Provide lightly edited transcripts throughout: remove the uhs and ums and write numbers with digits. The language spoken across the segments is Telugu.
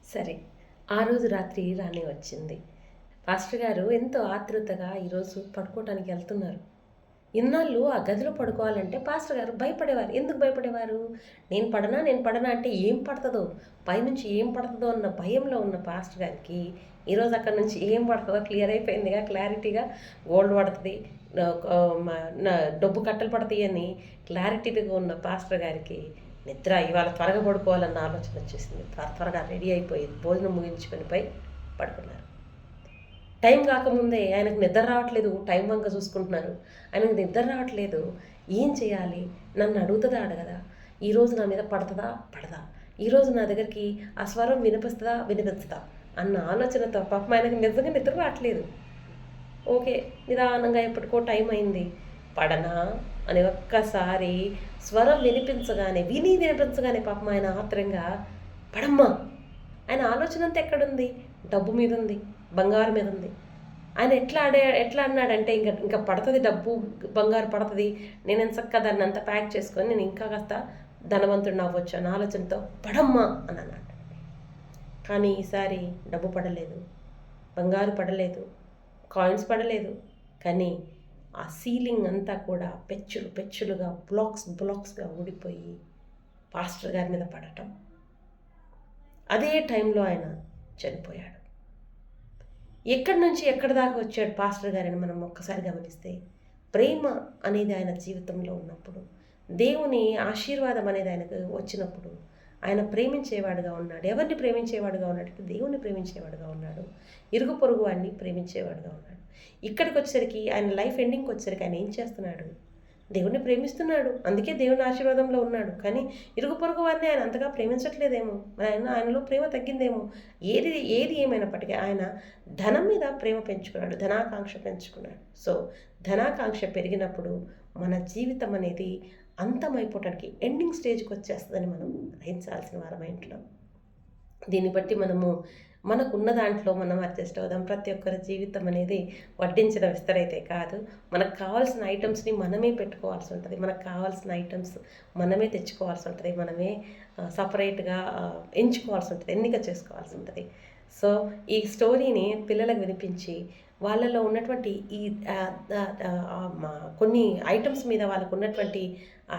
సరే. ఆ రోజు రాత్రి రాణి వచ్చింది. పాస్టర్ గారు ఎంతో ఆతృతగా ఈరోజు పడుకోవటానికి ఎళ్తున్నారు. ఇన్నాళ్ళు ఆ గదిలో పడుకోవాలంటే పాస్టర్ గారు భయపడేవారు. ఎందుకు భయపడేవారు? నేను పడనా అంటే ఏం పడతదో, పైనుంచి ఏం పడతదో అన్న భయంలో ఉన్న పాస్టర్ గారికి ఈరోజు అక్కడి నుంచి ఏం పడతదో క్లియర్ అయిపోయిందిగా, క్లారిటీగా గోల్డ్ పడతది, ఆహ్, ఆహ్, మ న డబ్బు కట్టలు పడతాయని క్లారిటీగా ఉన్న పాస్టర్ గారికి నిద్ర ఇవాళ త్వరగా పడుకోవాలన్న ఆలోచన వచ్చేసింది. త్వరగా రెడీ అయిపోయి భోజనం ముగించుకొని పోయి పడుకున్నారు. టైం కాకముందే ఆయనకు నిద్ర రావట్లేదు. టైం వంక చూసుకుంటున్నారు. ఆయనకు నిద్ర రావట్లేదు. ఏం చేయాలి? నన్ను అడుగుతదా? అడగదా? ఈరోజు నా మీద పడతదా? పడదా? ఈరోజు నా దగ్గరికి ఆ స్వరం వినిపిస్తదా? వినిపించదా? అన్న ఆలోచనతో పాపం ఆయనకు నిజంగా నిద్ర రావట్లేదు. ఓకే. నిదానంగా ఎప్పటికో టైం అయింది. పడనా అని ఒక్కసారి స్వరం వినిపించగానే పాపం ఆయన ఆత్రంగా పడమ్మా! ఆయన ఆలోచన అంతా ఎక్కడుంది? డబ్బు మీదుంది. బంగారం మీదుంది. ఆయన ఎట్లా అన్నాడంటే ఇంకా పడతది డబ్బు, బంగారు పడతది. నేను ఎంచక్కా దాన్నంతా ప్యాక్ చేసుకొని నేను ఇంకా కాస్త ధనవంతుడిని అవ్వచ్చు అన్న ఆలోచనతో పడమ్మా అని అన్నాడు. కానీ ఈసారి డబ్బు పడలేదు. బంగారు పడలేదు. కాయిన్స్ పడలేదు. కానీ ఆ సీలింగ్ అంతా కూడా పెచ్చులుగా బ్లాక్స్‌గా ఊడిపోయి పాస్టర్ గారి మీద పడటం. అదే టైంలో ఆయన చనిపోయాడు. ఎక్కడి నుంచి ఎక్కడి దాకా వచ్చాడు పాస్టర్ గారని మనం ఒక్కసారి గమనిస్తే, ప్రేమ అనేది ఆయన జీవితంలో ఉన్నప్పుడు, దేవుని ఆశీర్వాదం అనేది ఆయనకు వచ్చినప్పుడు, ఆయన ప్రేమించేవాడుగా ఉన్నాడు. ఎవరిని ప్రేమించేవాడుగా ఉన్నాడంటే దేవుణ్ణి ప్రేమించేవాడుగా ఉన్నాడు. ఇరుగు పొరుగు వాడిని ప్రేమించేవాడుగా ఉన్నాడు. ఇక్కడికొచ్చేసరికి ఆయన లైఫ్ ఎండింగ్‌కి వచ్చేసరికి ఆయన ఏం చేస్తున్నాడు? దేవుణ్ణి ప్రేమిస్తున్నాడు. అందుకే దేవుని ఆశీర్వాదంలో ఉన్నాడు. కానీ ఇరుగు పొరుగు వారిని ఆయన అంతగా ప్రేమించట్లేదేమో. ఆయనలో ప్రేమ తగ్గిందేమో. ఏది ఏమైనప్పటికీ ఆయన ధనం మీద ప్రేమ పెంచుకున్నాడు. ధనాకాంక్ష పెంచుకున్నాడు. సో, ధనాకాంక్ష పెరిగినప్పుడు మన జీవితం అనేది అంతమైపోవటానికి ఎండింగ్ స్టేజ్‌కి వచ్చేస్తదని మనం గ్రహించాల్సిన వారమై ఉంటున్నాం. దీన్ని బట్టి మనకున్న దాంట్లో మనం అడ్జస్ట్ అవుదాం. ప్రతి ఒక్కరి జీవితం అనేది వడ్డించిన విస్తరైతే కాదు. మనకు కావాల్సిన ఐటమ్స్‌ని మనమే పెట్టుకోవాల్సి ఉంటది. మనకు కావాల్సిన ఐటమ్స్ మనమే తెచ్చుకోవాల్సి ఉంటది. మనమే సపరేట్‌గా ఎంచుకోవాల్సి ఉంటది. ఎన్నిక చేసుకోవాల్సి ఉంటది. సో, ఈ స్టోరీని పిల్లలకు వినిపించి వాళ్ళలో ఉన్నటువంటి ఈ కొన్ని ఐటమ్స్ మీద వాళ్ళకున్నటువంటి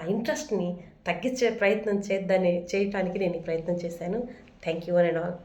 ఇంట్రెస్ట్‌ని తగ్గించే ప్రయత్నం చేయటానికి నేను ఈ ప్రయత్నం చేశాను. Thank you one and all.